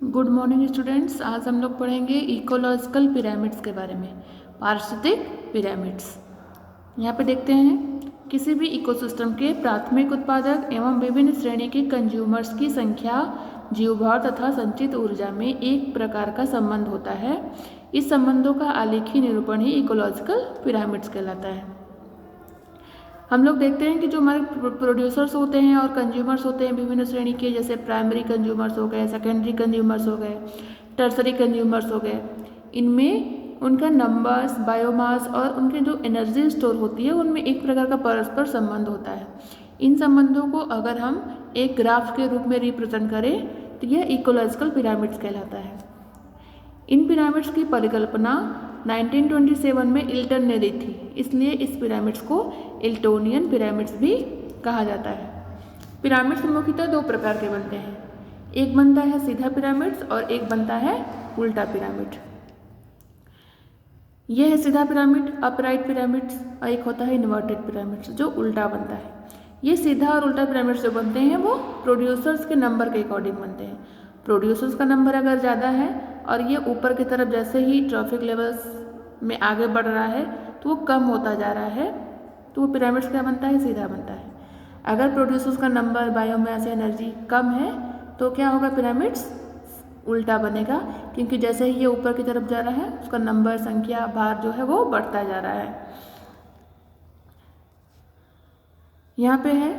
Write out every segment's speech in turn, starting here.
Good morning students. आज हम लोग पढ़ेंगे इकोलॉजिकल पिरामिड्स के बारे में, पारिस्थितिक पिरामिड्स। यहाँ पे देखते हैं, किसी भी इकोसिस्टम के प्राथमिक उत्पादक एवं विभिन्न श्रेणी के कंज्यूमर्स की संख्या, जीवभार तथा संचित ऊर्जा में एक प्रकार का संबंध होता है। इस संबंधों का आलेखी निरूपण ही इकोलॉजिकल पिरामिड्स कहलाता है। हम लोग देखते हैं कि जो हमारे प्रोड्यूसर्स होते हैं और कंज्यूमर्स होते हैं विभिन्न श्रेणी के, जैसे प्राइमरी कंज्यूमर्स हो गए, सेकेंडरी कंज्यूमर्स हो गए, टर्सरी कंज्यूमर्स हो गए। इनमें उनका नंबर्स, बायोमास और उनके जो एनर्जी स्टोर होती है उनमें एक प्रकार का परस्पर संबंध होता है। इन संबंधों को अगर हम एक ग्राफ के रूप में रिप्रेजेंट करें तो यह इकोलॉजिकल पिरामिड्स कहलाता है। इन पिरामिड्स की परिकल्पना 1927 में इल्टन ने दी थी, इसलिए इस पिरामिड्स को इल्टोनियन पिरामिड्स भी कहा जाता है। पिरामिड्स मुख्यतः दो प्रकार के बनते हैं, एक बनता है सीधा पिरामिड्स और एक बनता है उल्टा पिरामिड। यह है सीधा पिरामिड, अपराइट पिरामिड्स, और एक होता है इन्वर्टेड पिरामिड्स जो उल्टा बनता है। ये सीधा और उल्टा पिरामिड्स जो बनते हैं वो प्रोड्यूसर्स के नंबर के अकॉर्डिंग बनते हैं। प्रोड्यूसर्स का नंबर अगर ज़्यादा है और ये ऊपर की तरफ जैसे ही ट्रॉफिक लेवल्स में आगे बढ़ रहा है तो वो कम होता जा रहा है, तो वो पिरामिड्स क्या बनता है, सीधा बनता है। अगर प्रोड्यूसर्स का नंबर, बायोमास, एनर्जी कम है तो क्या होगा, पिरामिड्स उल्टा बनेगा, क्योंकि जैसे ही ये ऊपर की तरफ जा रहा है उसका नंबर, संख्या, भार जो है वो बढ़ता जा रहा है। यहाँ पे है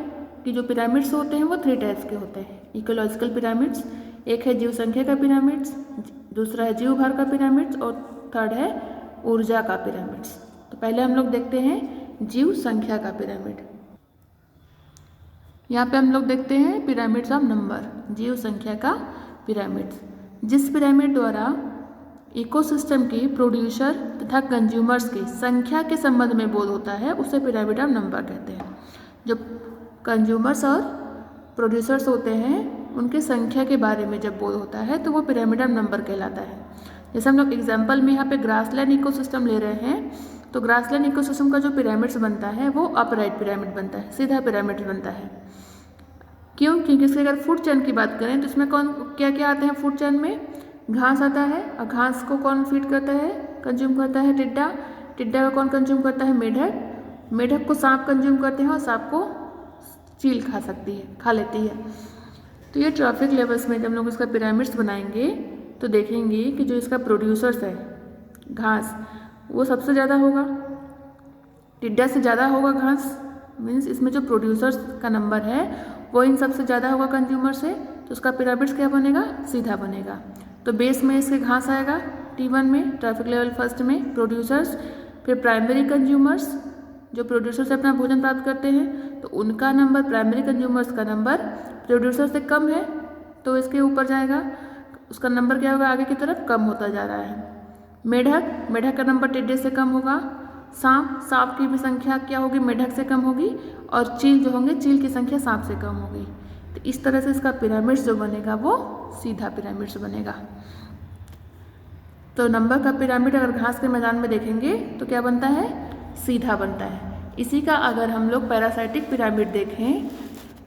कि जो पिरामिड्स होते हैं वो 3 टाइप्स के होते हैं इकोलॉजिकल पिरामिड्स। एक है जीव संख्या का पिरामिड्स, दूसरा है जीव भार का पिरामिड्स और थर्ड है ऊर्जा का पिरामिड्स। तो पहले हम लोग देखते हैं जीव संख्या का पिरामिड। यहाँ पे हम लोग देखते हैं पिरामिड्स ऑफ नंबर, जीव संख्या का पिरामिड्स। जिस पिरामिड द्वारा इकोसिस्टम के प्रोड्यूसर तथा कंज्यूमर्स की संख्या के संबंध में बोध होता है उसे पिरामिड ऑफ नंबर कहते हैं। जो कंज्यूमर्स और प्रोड्यूसर्स होते हैं उनके संख्या के बारे में जब बोध होता है तो वो पिरामिड ऑफ नंबर कहलाता है। जैसे हम लोग एग्जाम्पल में यहाँ पे ग्रासलैंड इकोसिस्टम ले रहे हैं, तो ग्रासलैंड इकोसिस्टम का जो पिरामिड्स बनता है वो अपराइट पिरामिड बनता है, सीधा पिरामिड बनता है। क्यों? क्योंकि इसके अगर फूड चेन की बात करें तो इसमें कौन क्या क्या आते हैं फूड चेन में, घास आता है, और घास को कौन फीड करता है, कंज्यूम करता है, टिड्डा। टिड्डा को कौन कंज्यूम करता है, मेढक। मेढक को सांप कंज्यूम करते हैं और सांप को चील खा लेती है। तो ये ट्रॉफिक लेवल्स में जब हम लोग इसका पिरामिड्स बनाएंगे तो देखेंगे कि जो इसका प्रोड्यूसर्स है घास, वो सबसे ज़्यादा होगा, टिड्डा से ज़्यादा होगा घास, मीन्स इसमें जो प्रोड्यूसर्स का नंबर है वो इन सबसे ज़्यादा होगा कंज्यूमर से, तो उसका पिरामिड्स क्या बनेगा, सीधा बनेगा। तो बेस में इसके घास आएगा T1 में, ट्रैफिक लेवल फर्स्ट में प्रोड्यूसर्स, फिर प्राइमरी कंज्यूमर्स जो प्रोड्यूसर से अपना भोजन प्राप्त करते हैं, तो उनका नंबर, प्राइमरी कंज्यूमर्स का नंबर प्रोड्यूसर से कम है तो इसके ऊपर जाएगा, उसका नंबर क्या होगा, आगे की तरफ कम होता जा रहा है। मेढक का नंबर टिड्डे से कम होगा। सांप की भी संख्या क्या होगी, मेढक से कम होगी, और चील जो होंगे, चील की संख्या सांप से कम होगी। तो इस तरह से इसका पिरामिड्स जो बनेगा वो सीधा पिरामिड्स बनेगा। तो नंबर का पिरामिड अगर घास के मैदान में देखेंगे तो क्या बनता है, सीधा बनता है। इसी का अगर हम लोग पैरासाइटिक पिरामिड देखें,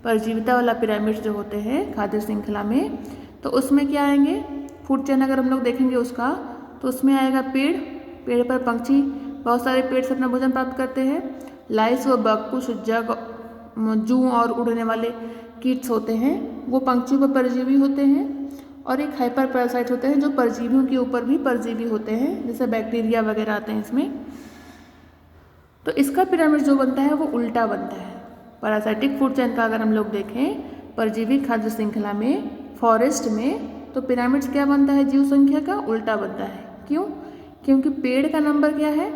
परजीविता वाला पिरामिड जो होते हैं खाद्य श्रृंखला में, तो उसमें क्या आएंगे, फूड चेन अगर हम लोग देखेंगे उसका, तो उसमें आएगा पेड़ पर पंछी बहुत सारे पेड़ से अपना भोजन प्राप्त करते हैं। लाइस व बग, कुछ जू और उड़ने वाले कीट्स होते हैं, वो पंछियों पर परजीवी होते हैं। और एक हाइपर पैरासाइट होते हैं जो परजीवियों के ऊपर भी परजीवी होते हैं, जैसे बैक्टीरिया वगैरह आते हैं इसमें। तो इसका पिरामिड जो बनता है वो उल्टा बनता है। पैरासाइटिक फूड चेन का अगर हम लोग देखें परजीवी खाद्य श्रृंखला में, फॉरेस्ट में, तो पिरामिड्स क्या बनता है, जीव संख्या का उल्टा बनता है। क्यों? क्योंकि पेड़ का नंबर क्या है,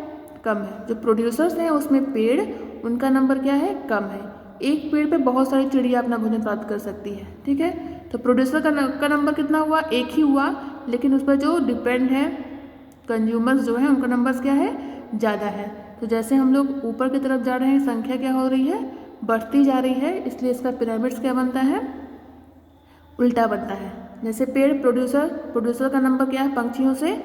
कम है। जो प्रोड्यूसर्स हैं उसमें पेड़, उनका नंबर क्या है, कम है। एक पेड़ पे बहुत सारी चिड़िया अपना भोजन प्राप्त कर सकती है, ठीक है। तो प्रोड्यूसर का नंबर कितना हुआ, एक ही हुआ, लेकिन उस पर जो डिपेंड है कंज्यूमर्स जो है उनका नंबर क्या है, ज़्यादा है। तो जैसे हम लोग ऊपर की तरफ जा रहे हैं, संख्या क्या हो रही है, बढ़ती जा रही है, इसलिए इसका पिरामिड्स क्या बनता है, उल्टा बनता है। जैसे पेड़, प्रोड्यूसर का नंबर क्या है, पंछियों से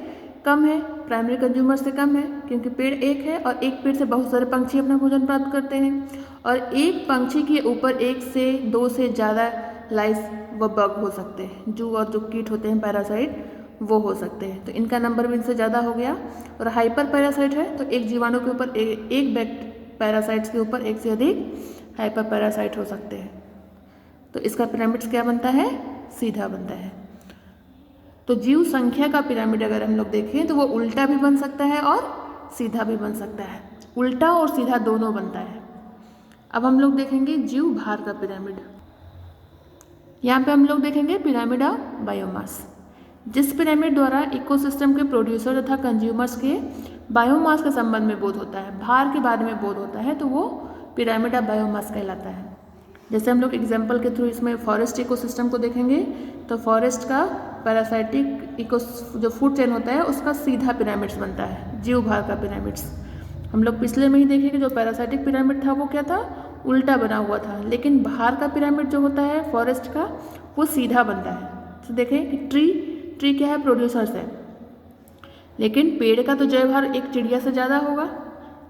कम है, प्राइमरी कंज्यूमर से कम है, क्योंकि पेड़ एक है और एक पेड़ से बहुत सारे पंछी अपना भोजन प्राप्त करते हैं। और एक पंछी के ऊपर 1 से 2 से ज़्यादा लाइस व बग हो सकते हैं। जू और जो कीट होते हैं पैरासाइट वो हो सकते हैं, तो इनका नंबर भी इनसे ज़्यादा हो गया। और हाइपर पैरासाइट है तो एक जीवाणु के ऊपर एक पैरासाइट्स के ऊपर एक से अधिक हाइपर पैरासाइट हो सकते हैं। तो इसका पिरामिड्स क्या बनता है? सीधा बनता है। तो जीव संख्या का पिरामिड अगर हम लोग देखें तो वो उल्टा भी बन सकता है और सीधा भी बन सकता है। उल्टा और सीधा दोनों बनता है। अब हम लोग देखेंगे जीव भार का पिरामिड। यहाँ पे हम लोग देखेंगे पिरामिड ऑफ बायोमास। जिस पिरामिड द्वारा इकोसिस्टम के प्रोड्यूसर तथा कंज्यूमर्स के बायोमास के संबंध में बोध होता है, भार के बारे में बोध होता है, तो वो पिरामिड ऑफ बायोमास कहलाता है। जैसे हम लोग एग्जाम्पल के थ्रू इसमें फॉरेस्ट इकोसिस्टम को देखेंगे तो फॉरेस्ट का पैरासाइटिक इको जो फूड चेन होता है उसका सीधा पिरामिड्स बनता है, जीव भार का पिरामिड्स। हम लोग पिछले में ही देखे कि जो पैरासाइटिक पिरामिड था वो क्या था? उल्टा बना हुआ था। लेकिन भार का पिरामिड जो होता है फॉरेस्ट का वो सीधा बनता है। तो देखें कि ट्री क्या है? प्रोड्यूसर्स है, लेकिन पेड़ का तो जय भार एक चिड़िया से ज़्यादा होगा,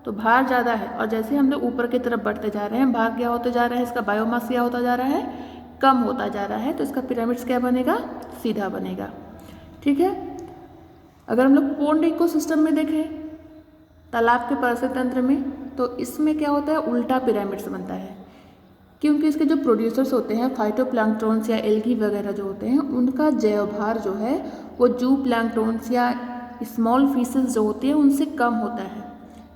तो भार ज़्यादा है। और जैसे हम लोग ऊपर की तरफ बढ़ते जा रहे हैं, भार क्या होता जा रहा है? इसका बायोमास क्या होता जा रहा है? कम होता जा रहा है। तो इसका पिरामिड्स क्या बनेगा? सीधा बनेगा। ठीक है। अगर हम लोग पोन्ड इकोसिस्टम में देखें, तालाब के पारिस्थितिक तंत्र में, तो इसमें क्या होता है? उल्टा पिरामिड्स बनता है, क्योंकि इसके जो प्रोड्यूसर्स होते हैं फाइटोप्लैंक्टन्स या एल्गी वगैरह जो होते हैं उनका जैवभार जो है वो जू प्लैंक्टन्स या स्मॉल फिशेस जो होती हैं उनसे कम होता है।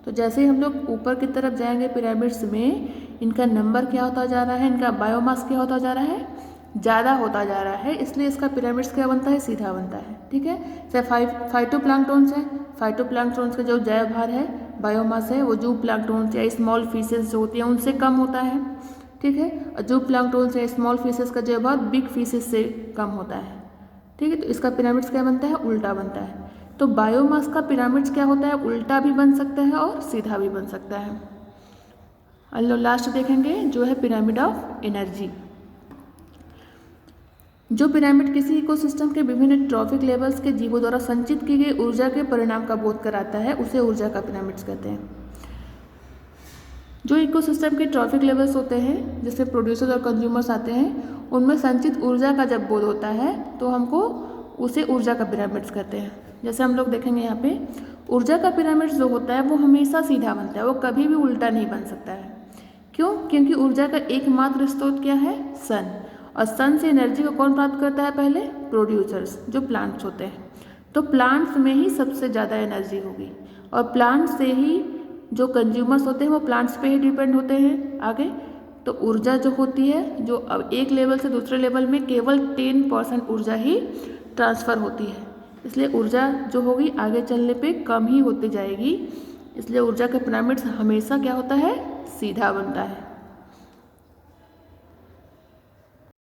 तो जैसे ही हम लोग ऊपर की तरफ जाएंगे पिरामिड्स में, इनका नंबर क्या होता जा रहा है? इनका बायोमास क्या होता जा रहा है? ज़्यादा होता जा रहा है, इसलिए इसका पिरामिड्स क्या बनता है? सीधा बनता है। ठीक है। जैसे फाइटोप्लैंक्टन्स है, फाइटोप्लैंक्टन्स का जो जैवभार है, बायोमास है, वो जू प्लैंक्टन्स या स्मॉल फिशेस जो होती हैं उनसे कम होता है। ठीक है। और जू प्लैंक्टन्स या स्मॉल फिशेस का जैवभार बिग फिशेस से कम होता है। ठीक है। तो इसका पिरामिड्स क्या बनता है? उल्टा बनता है। तो बायोमास का पिरामिड्स क्या होता है? उल्टा भी बन सकता है और सीधा भी बन सकता है। और लास्ट देखेंगे जो है पिरामिड ऑफ एनर्जी। जो पिरामिड किसी इकोसिस्टम के विभिन्न ट्रॉफिक लेवल्स के जीवों द्वारा संचित की गई ऊर्जा के परिणाम का बोध कराता है, उसे ऊर्जा का पिरामिड्स कहते हैं। जो इकोसिस्टम के ट्रॉफिक लेवल्स होते हैं जिसमें प्रोड्यूसर्स और कंज्यूमर्स आते हैं, उनमें संचित ऊर्जा का जब बोध होता है तो हमको उसे ऊर्जा का पिरामिड्स कहते हैं। जैसे हम लोग देखेंगे यहाँ पे ऊर्जा का पिरामिड्स जो होता है वो हमेशा सीधा बनता है, वो कभी भी उल्टा नहीं बन सकता है। क्यों? क्योंकि ऊर्जा का एकमात्र स्रोत क्या है? सन। और सन से एनर्जी को कौन प्राप्त करता है? पहले प्रोड्यूसर्स जो प्लांट्स होते हैं। तो प्लांट्स में ही सबसे ज़्यादा एनर्जी होगी, और प्लांट्स से ही जो कंज्यूमर्स होते हैं वो प्लांट्स पे ही डिपेंड होते हैं आगे। तो ऊर्जा जो होती है जो अब एक लेवल से दूसरे लेवल में केवल 10% ऊर्जा ही ट्रांसफ़र होती है, इसलिए ऊर्जा जो होगी आगे चलने पे कम ही होती जाएगी। इसलिए ऊर्जा का पिरामिड्स हमेशा क्या होता है? सीधा बनता है।